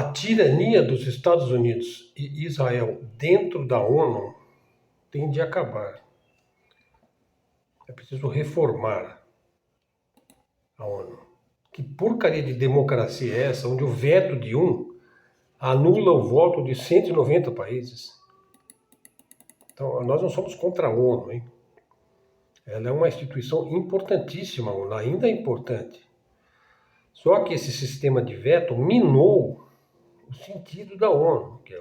A tirania dos Estados Unidos e Israel dentro da ONU tem de acabar. É preciso reformar a ONU. Que porcaria de democracia é essa, onde o veto de um anula o voto de 190 países? Então, nós não somos contra a ONU, hein? Ela é uma instituição importantíssima, a ONU ainda é importante. Só que esse sistema de veto minou o sentido da ONU, que é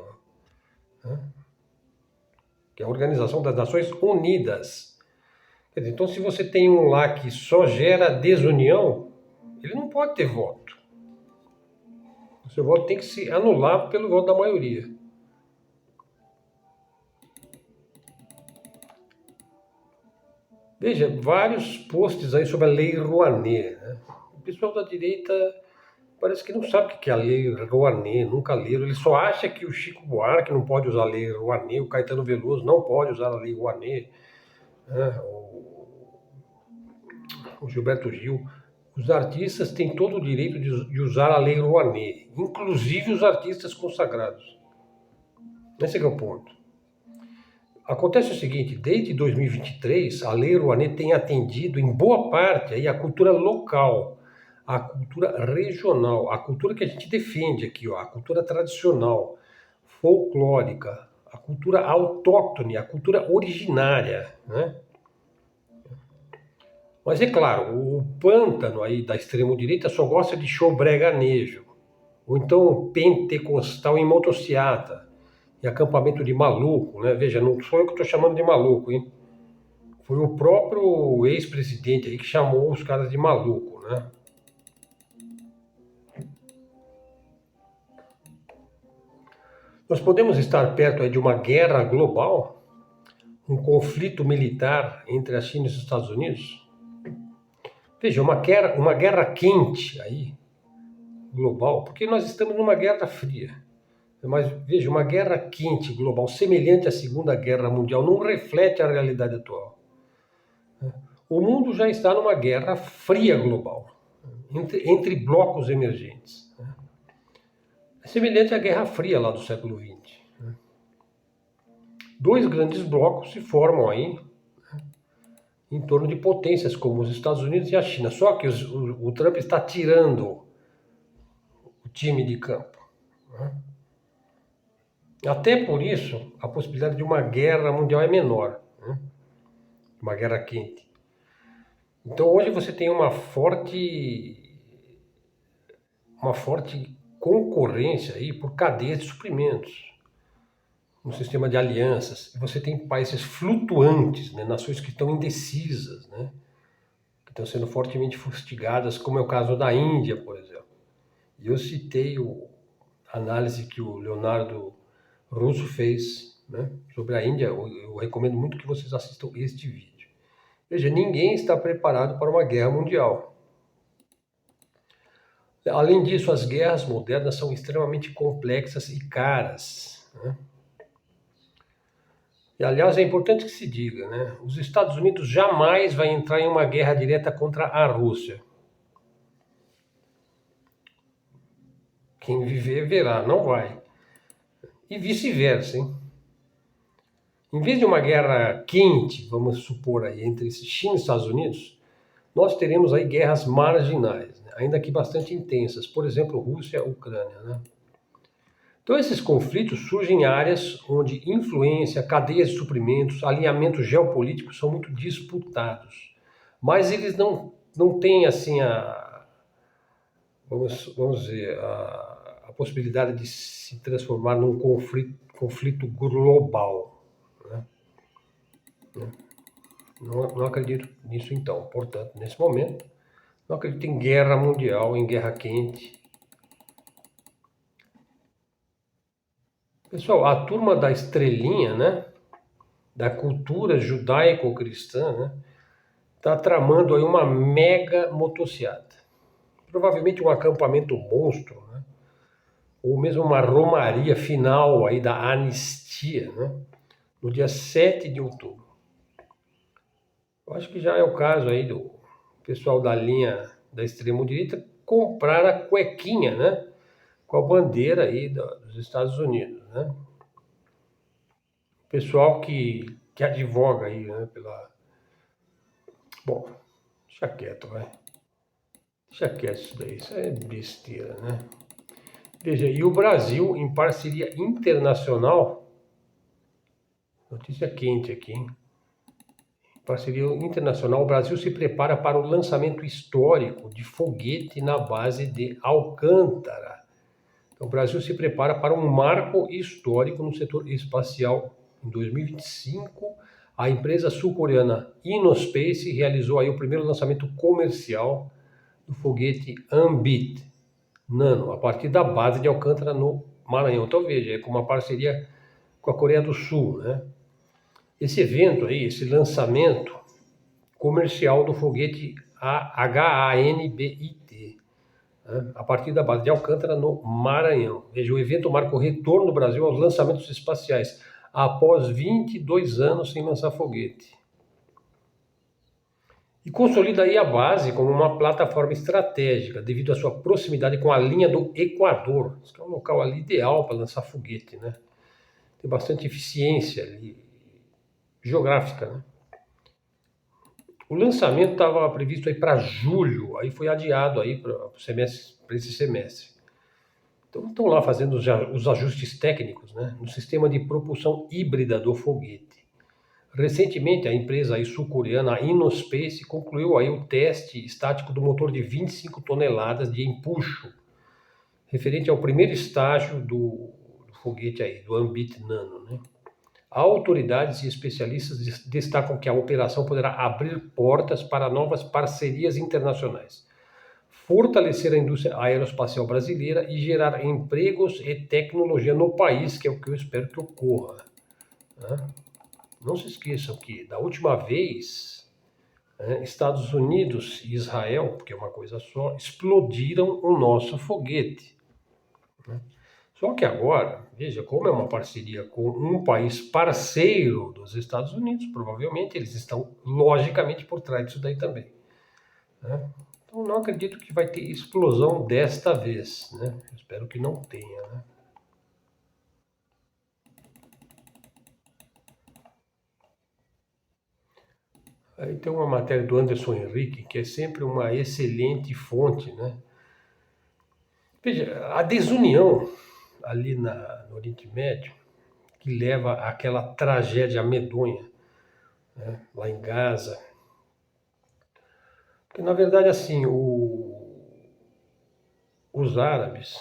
a Organização das Nações Unidas. Quer dizer, então, se você tem um lá que só gera desunião, ele não pode ter voto. O seu voto tem que se anular pelo voto da maioria. Veja, vários posts aí sobre a Lei Rouanet, né? O pessoal da direita parece que não sabe o que é a Lei Rouanet, nunca leram. Ele só acha que o Chico Buarque não pode usar a Lei Rouanet, o Caetano Veloso não pode usar a Lei Rouanet, né? O Gilberto Gil. Os artistas têm todo o direito de usar a Lei Rouanet, inclusive os artistas consagrados. Esse é o ponto. Acontece o seguinte, desde 2023, a Lei Rouanet tem atendido, em boa parte, aí, a cultura local, a cultura regional, a cultura que a gente defende aqui, ó, a cultura tradicional, folclórica, a cultura autóctone, a cultura originária, né? Mas é claro, o pântano aí da extrema-direita só gosta de show breganejo, ou então pentecostal em motociata, e acampamento de maluco, né? Veja, não sou eu que estou chamando de maluco, hein? Foi o próprio ex-presidente aí que chamou os caras de maluco, né? Nós podemos estar perto aí de uma guerra global, um conflito militar entre a China e os Estados Unidos. Veja, uma guerra quente aí, global, porque nós estamos numa guerra fria. Mas veja, uma guerra quente global, semelhante à Segunda Guerra Mundial, não reflete a realidade atual. O mundo já está numa guerra fria global, entre blocos emergentes. É semelhante à Guerra Fria lá do século XX. Dois grandes blocos se formam aí em torno de potências como os Estados Unidos e a China. Só que o Trump está tirando o time de campo. Até por isso, a possibilidade de uma guerra mundial é menor. Uma guerra quente. Então hoje você tem uma forte concorrência aí por cadeias de suprimentos, um sistema de alianças. Você tem países flutuantes, né, nações que estão indecisas, né, que estão sendo fortemente fustigadas, como é o caso da Índia, por exemplo. E eu citei a análise que o Leonardo Russo fez, né, sobre a Índia. Eu recomendo muito que vocês assistam este vídeo. Veja, ninguém está preparado para uma guerra mundial. Além disso, as guerras modernas são extremamente complexas e caras, né? E, aliás, é importante que se diga, né? Os Estados Unidos jamais vai entrar em uma guerra direta contra a Rússia. Quem viver, verá, não vai. E vice-versa, hein? Em vez de uma guerra quente, vamos supor aí, entre China e Estados Unidos, nós teremos aí guerras marginais, né? Ainda que bastante intensas. Por exemplo, Rússia e Ucrânia, né? Então, esses conflitos surgem em áreas onde influência, cadeias de suprimentos, alinhamentos geopolíticos são muito disputados. Mas eles não têm, assim, vamos dizer, a possibilidade de se transformar num conflito global, né? Não acredito nisso, então. Portanto, nesse momento, não acredito em guerra mundial, em guerra quente. Pessoal, a turma da estrelinha, né, da cultura judaico-cristã, né, está tramando aí uma mega motociata. Provavelmente um acampamento monstro, né, ou mesmo uma romaria final aí da anistia, né, no dia 7 de outubro. Eu acho que já é o caso aí do pessoal da linha da extrema-direita comprar a cuequinha, né, com a bandeira aí dos Estados Unidos, né? Pessoal que advoga aí, né, pela... Bom, deixa quieto, vai. Deixa quieto isso daí, isso é besteira, né? Veja, e o Brasil, em parceria internacional, notícia quente aqui, hein? Parceria internacional, o Brasil se prepara para o lançamento histórico de foguete na base de Alcântara. Então, o Brasil se prepara para um marco histórico no setor espacial. Em 2025, a empresa sul-coreana Innospace realizou aí o primeiro lançamento comercial do foguete Ambit Nano, a partir da base de Alcântara, no Maranhão. Então, veja, é com uma parceria com a Coreia do Sul, né? Esse evento aí, esse lançamento comercial do foguete HANBIT, né, a partir da base de Alcântara, no Maranhão. Veja, o evento marca o retorno do Brasil aos lançamentos espaciais, após 22 anos sem lançar foguete. E consolida aí a base como uma plataforma estratégica, devido à sua proximidade com a linha do Equador, que é um local ali ideal para lançar foguete, né? Tem bastante eficiência ali, geográfica, né? O lançamento estava previsto aí para julho, aí foi adiado aí para esse semestre. Então estão lá fazendo os ajustes técnicos, né, no sistema de propulsão híbrida do foguete. Recentemente, a empresa sul-coreana Innospace concluiu aí o teste estático do motor de 25 toneladas de empuxo, referente ao primeiro estágio do foguete aí, do Ambit Nano, né? Autoridades e especialistas destacam que a operação poderá abrir portas para novas parcerias internacionais, fortalecer a indústria aeroespacial brasileira e gerar empregos e tecnologia no país, que é o que eu espero que ocorra, né? Não se esqueçam que, da última vez, né, Estados Unidos e Israel, porque é uma coisa só, explodiram o nosso foguete, né? Só que agora, veja, como é uma parceria com um país parceiro dos Estados Unidos, provavelmente eles estão logicamente por trás disso daí também, né? Então não acredito que vai ter explosão desta vez, né? Espero que não tenha, né? Aí tem uma matéria do Anderson Henrique, que é sempre uma excelente fonte, né? Veja, a desunião ali no Oriente Médio, que leva àquela tragédia medonha, né, lá em Gaza. Porque, na verdade, assim, os árabes,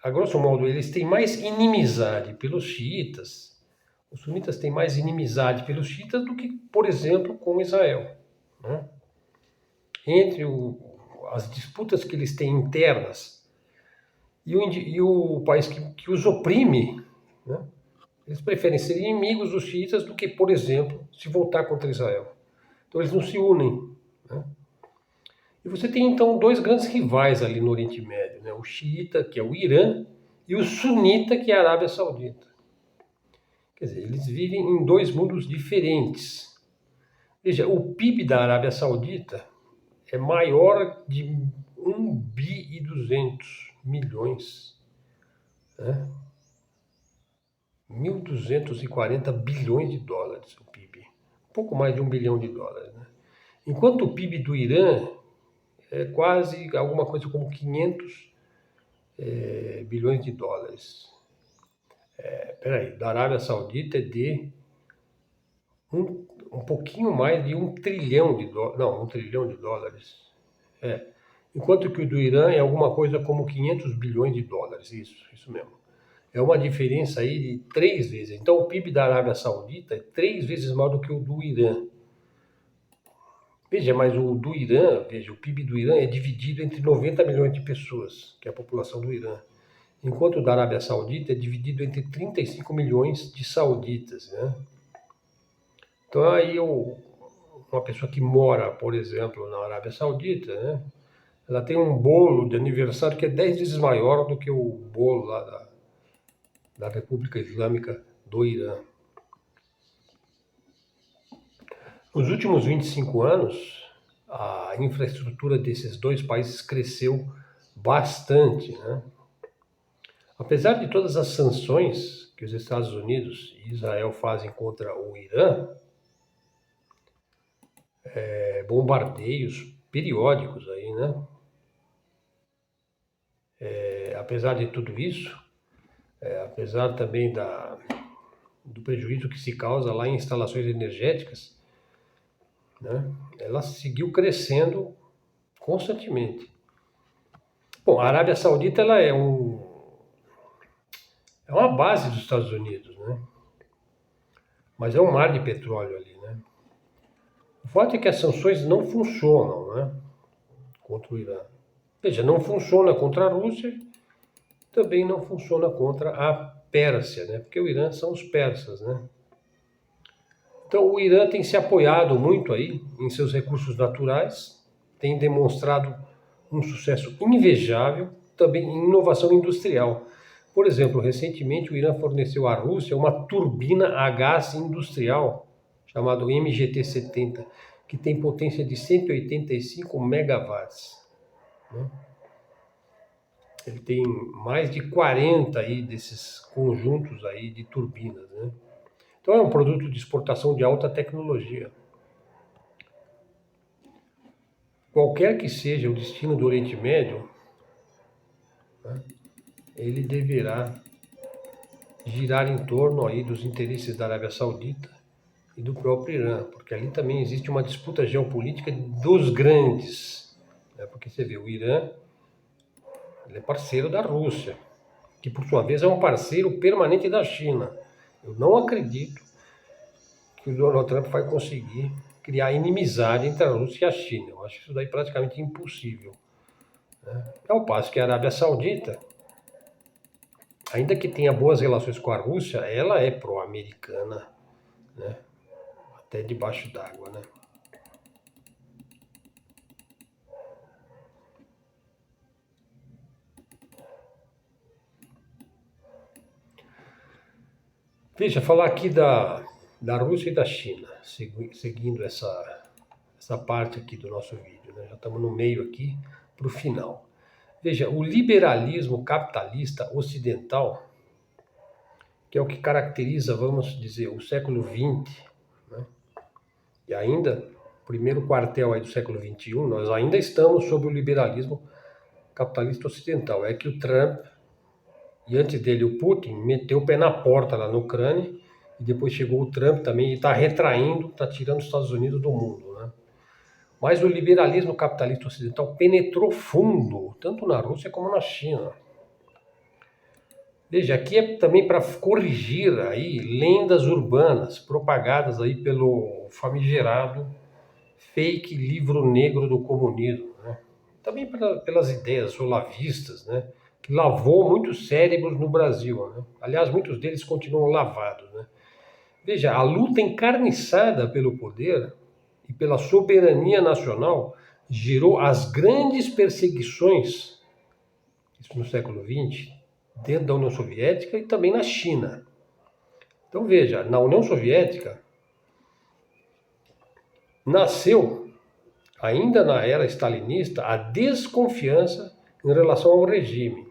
a grosso modo, eles têm mais inimizade pelos xiitas, os sunitas têm mais inimizade pelos xiitas do que, por exemplo, com Israel, né? Entre as disputas que eles têm internas e o país que os oprime, né? Eles preferem ser inimigos dos xiitas do que, por exemplo, se voltar contra Israel. Então eles não se unem, né? E você tem então dois grandes rivais ali no Oriente Médio, né? O xiita, que é o Irã, e o sunita, que é a Arábia Saudita. Quer dizer, eles vivem em dois mundos diferentes. Veja, o PIB da Arábia Saudita é maior de 1,2 bilhões, né? 1.240 bilhões de dólares o PIB. Um pouco mais de 1 bilhão de dólares, né? Enquanto o PIB do Irã é quase alguma coisa como 500 bilhões de dólares. Peraí, da Arábia Saudita é de um pouquinho mais de 1 trilhão de dólares. Não, 1 trilhão de dólares. É. Enquanto que o do Irã é alguma coisa como 500 bilhões de dólares. Isso mesmo. É uma diferença aí de 3 vezes. Então o PIB da Arábia Saudita é 3 vezes maior do que o do Irã. Veja, mas o do Irã, veja, o PIB do Irã é dividido entre 90 milhões de pessoas, que é a população do Irã. Enquanto o da Arábia Saudita é dividido entre 35 milhões de sauditas, né? Então aí uma pessoa que mora, por exemplo, na Arábia Saudita, né? Ela tem um bolo de aniversário que é 10 vezes maior do que o bolo lá da República Islâmica do Irã. Nos últimos 25 anos, a infraestrutura desses dois países cresceu bastante, né? Apesar de todas as sanções que os Estados Unidos e Israel fazem contra o Irã, bombardeios periódicos aí, né? Apesar de tudo isso, apesar também do prejuízo que se causa lá em instalações energéticas, né? Ela seguiu crescendo constantemente. Bom, a Arábia Saudita ela é uma base dos Estados Unidos, né? Mas é um mar de petróleo ali, né? O fato é que as sanções não funcionam, né? Contra o Irã. Veja, não funciona contra a Rússia, também não funciona contra a Pérsia, né? Porque o Irã são os persas, né? Então o Irã tem se apoiado muito aí em seus recursos naturais, tem demonstrado um sucesso invejável também em inovação industrial. Por exemplo, recentemente o Irã forneceu à Rússia uma turbina a gás industrial chamado MGT-70, que tem potência de 185 megawatts, né? Ele tem mais de 40 aí desses conjuntos aí de turbinas, né? Então é um produto de exportação de alta tecnologia. Qualquer que seja o destino do Oriente Médio, né, ele deverá girar em torno aí dos interesses da Arábia Saudita e do próprio Irã, porque ali também existe uma disputa geopolítica dos grandes, né? Porque você vê, o Irã ele é parceiro da Rússia, que por sua vez é um parceiro permanente da China. Eu não acredito que o Donald Trump vai conseguir criar inimizade entre a Rússia e a China. Eu acho isso daí praticamente impossível, né? Ao passo que a Arábia Saudita, ainda que tenha boas relações com a Rússia, ela é pró-americana, né? Até debaixo d'água, né? Veja, falar aqui da Rússia e da China, seguindo essa parte aqui do nosso vídeo, né? Já estamos no meio aqui para o final. Veja, o liberalismo capitalista ocidental, que é o que caracteriza, vamos dizer, o século XX, né? E ainda, primeiro quartel aí do século XXI, nós ainda estamos sob o liberalismo capitalista ocidental. É que o Trump, e antes dele o Putin, meteu o pé na porta lá na Ucrânia, e depois chegou o Trump também, e está retraindo, está tirando os Estados Unidos do mundo, né? Mas o liberalismo capitalista ocidental penetrou fundo, tanto na Rússia como na China. Veja, aqui é também para corrigir aí lendas urbanas propagadas aí pelo famigerado fake livro negro do comunismo, né? Também pelas ideias olavistas, né? Que lavou muitos cérebros no Brasil, né? Aliás, muitos deles continuam lavados, né? Veja, a luta encarniçada pelo poder e pela soberania nacional gerou as grandes perseguições, isso no século XX, dentro da União Soviética e também na China. Então veja, na União Soviética nasceu, ainda na era stalinista, a desconfiança em relação ao regime.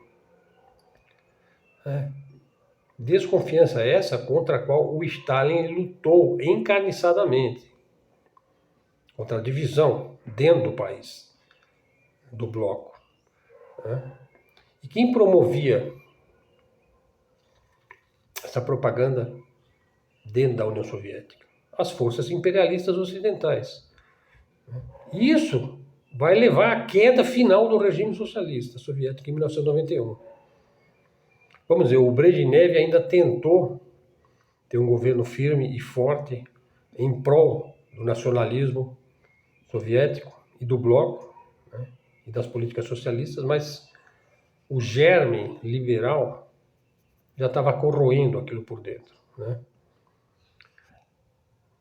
Desconfiança essa contra a qual o Stalin lutou encarniçadamente, contra a divisão dentro do país, do bloco. E quem promovia essa propaganda dentro da União Soviética? As forças imperialistas ocidentais. E isso vai levar à queda final do regime socialista soviético em 1991. Vamos dizer, o Brezhnev ainda tentou ter um governo firme e forte em prol do nacionalismo soviético e do bloco, né, e das políticas socialistas, mas o germe liberal já estava corroendo aquilo por dentro, né?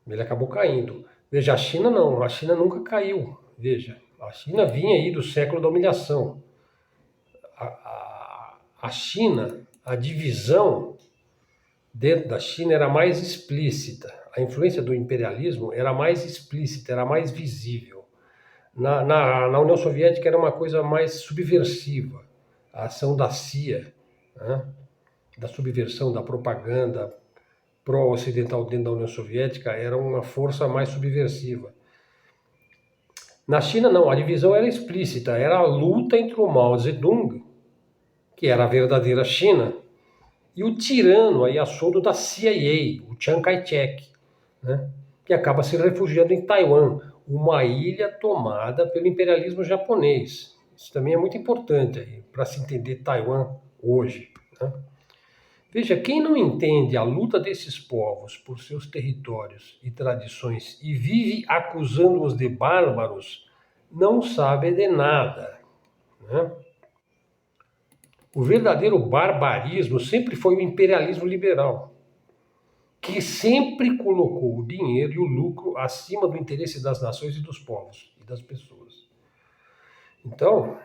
Ele acabou caindo. Veja, a China não, a China nunca caiu. Veja, a China vinha aí do século da humilhação. A China, a divisão dentro da China era mais explícita. A influência do imperialismo era mais explícita, era mais visível. Na União Soviética era uma coisa mais subversiva, a ação da CIA, né? Da subversão, da propaganda pró-ocidental dentro da União Soviética, era uma força mais subversiva. Na China, não, a divisão era explícita, era a luta entre o Mao Zedong, que era a verdadeira China, e o tirano aí a soldo da CIA, o Chiang Kai-shek, né? Que acaba se refugiando em Taiwan, uma ilha tomada pelo imperialismo japonês. Isso também é muito importante para se entender Taiwan hoje, né? Veja, quem não entende a luta desses povos por seus territórios e tradições e vive acusando-os de bárbaros, não sabe de nada, né? O verdadeiro barbarismo sempre foi o imperialismo liberal, que sempre colocou o dinheiro e o lucro acima do interesse das nações e dos povos e das pessoas. Então,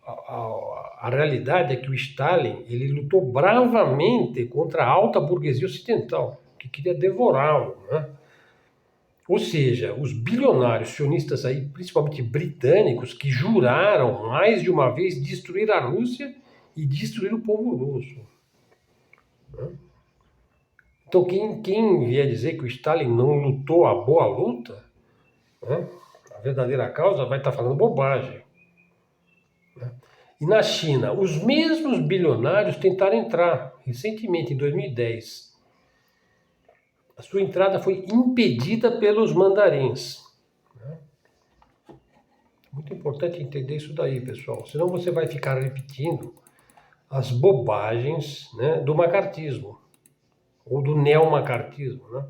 a realidade é que o Stalin ele lutou bravamente contra a alta burguesia ocidental, que queria devorá-lo, né? Ou seja, os bilionários sionistas aí, principalmente britânicos, que juraram mais de uma vez destruir a Rússia e destruir o povo russo, né? Então, quem vier dizer que o Stalin não lutou a boa luta, né, a verdadeira causa, vai estar falando bobagem, né? E na China, os mesmos bilionários tentaram entrar recentemente, em 2010. A sua entrada foi impedida pelos mandarins, né? Muito importante entender isso daí, pessoal. Senão você vai ficar repetindo as bobagens, né, do macartismo ou do neomacartismo, né?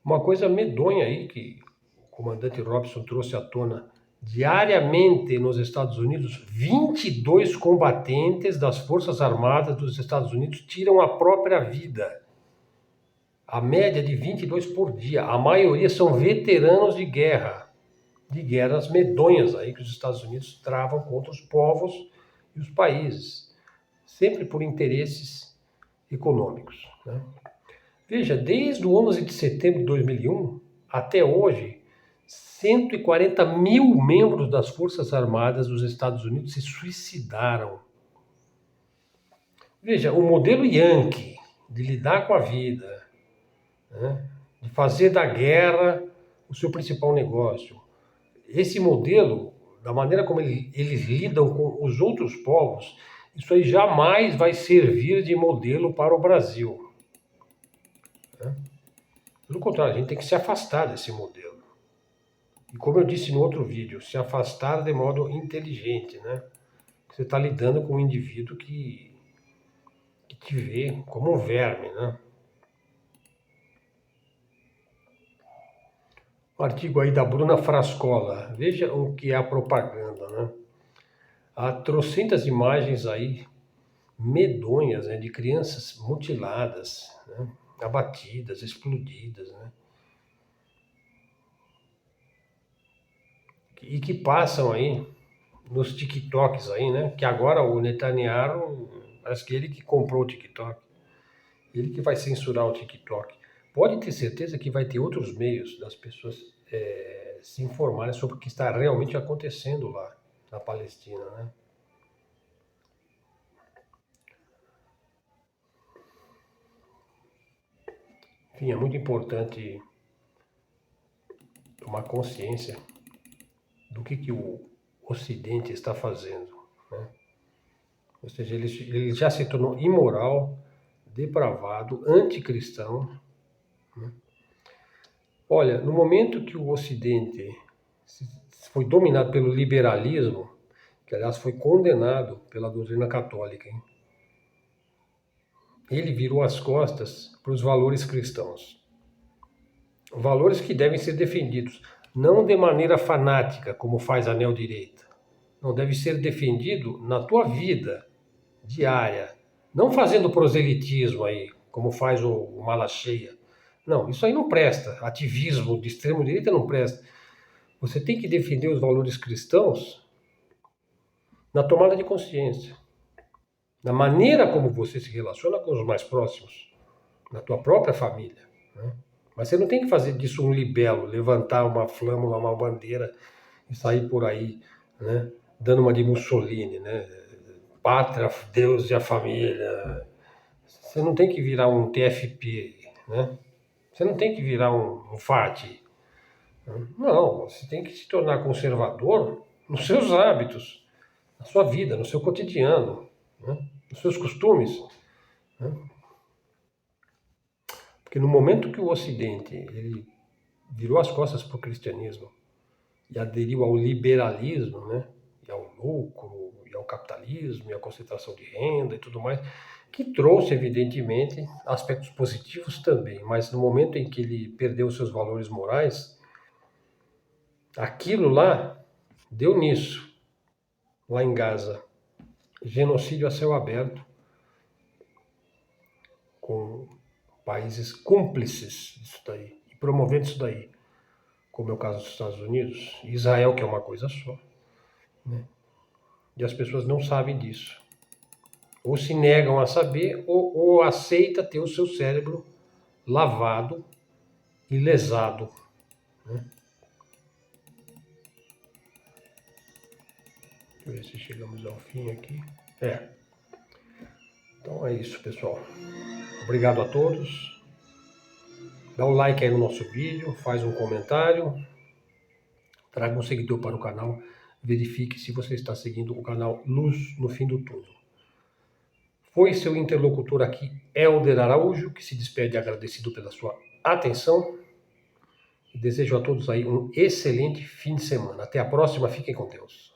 Uma coisa medonha aí que o comandante Robson trouxe à tona: diariamente nos Estados Unidos, 22 combatentes das Forças Armadas dos Estados Unidos tiram a própria vida. A média de 22 por dia. A maioria são veteranos de guerras medonhas aí que os Estados Unidos travam contra os povos e os países, sempre por interesses econômicos, né? Veja, desde o 11 de setembro de 2001 até hoje, 140 mil membros das Forças Armadas dos Estados Unidos se suicidaram. Veja, o modelo Yankee de lidar com a vida, né, de fazer da guerra o seu principal negócio, esse modelo, da maneira como eles lidam com os outros povos, isso aí jamais vai servir de modelo para o Brasil, né? Pelo contrário, a gente tem que se afastar desse modelo. E como eu disse no outro vídeo, se afastar de modo inteligente, né? Você está lidando com um indivíduo que te vê como um verme, né? Um artigo aí da Bruna Frascola. Veja o que é a propaganda, né? Há trocentas imagens aí medonhas, né, de crianças mutiladas, né, abatidas, explodidas, né? E que passam aí nos TikToks aí, né? Que agora o Netanyahu, parece que ele que comprou o TikTok, ele que vai censurar o TikTok. Pode ter certeza que vai ter outros meios das pessoas se informarem sobre o que está realmente acontecendo lá na Palestina, né? Enfim, é muito importante tomar consciência do que o Ocidente está fazendo, né? Ou seja, ele já se tornou imoral, depravado, anticristão, né? Olha, no momento que o Ocidente foi dominado pelo liberalismo, que aliás foi condenado pela doutrina católica, hein? Ele virou as costas para os valores cristãos. Valores que devem ser defendidos, não de maneira fanática, como faz a neodireita. Não, deve ser defendido na tua vida diária, não fazendo proselitismo aí, como faz o Malacheia. Não, isso aí não presta. Ativismo de extrema direita não presta. Você tem que defender os valores cristãos na tomada de consciência, na maneira como você se relaciona com os mais próximos, na tua própria família, né? Mas você não tem que fazer disso um libelo, levantar uma flâmula, uma bandeira e sair por aí, né, dando uma de Mussolini, né? Pátria, Deus e a família. Você não tem que virar um TFP, né? Você não tem que virar um FAT. Não, você tem que se tornar conservador nos seus hábitos, na sua vida, no seu cotidiano, né? Nos seus costumes. Né? Porque no momento que o Ocidente ele virou as costas para o cristianismo e aderiu ao liberalismo, né? E ao lucro, e ao capitalismo, e à concentração de renda e tudo mais, que trouxe, evidentemente, aspectos positivos também, mas no momento em que ele perdeu seus valores morais, aquilo lá deu nisso, lá em Gaza. Genocídio a céu aberto, com países cúmplices disso daí, e promovendo isso daí, como é o caso dos Estados Unidos, Israel, que é uma coisa só. Né? E as pessoas não sabem disso. Ou se negam a saber, ou aceita ter o seu cérebro lavado e lesado. Né? Deixa eu ver se chegamos ao fim aqui. Então é isso, pessoal. Obrigado a todos. Dá um like aí no nosso vídeo, faz um comentário, traga um seguidor para o canal, verifique se você está seguindo o canal Luz no Fim do Túnel. Foi seu interlocutor aqui, Helder Araújo, que se despede agradecido pela sua atenção. E desejo a todos aí um excelente fim de semana. Até a próxima, fiquem com Deus.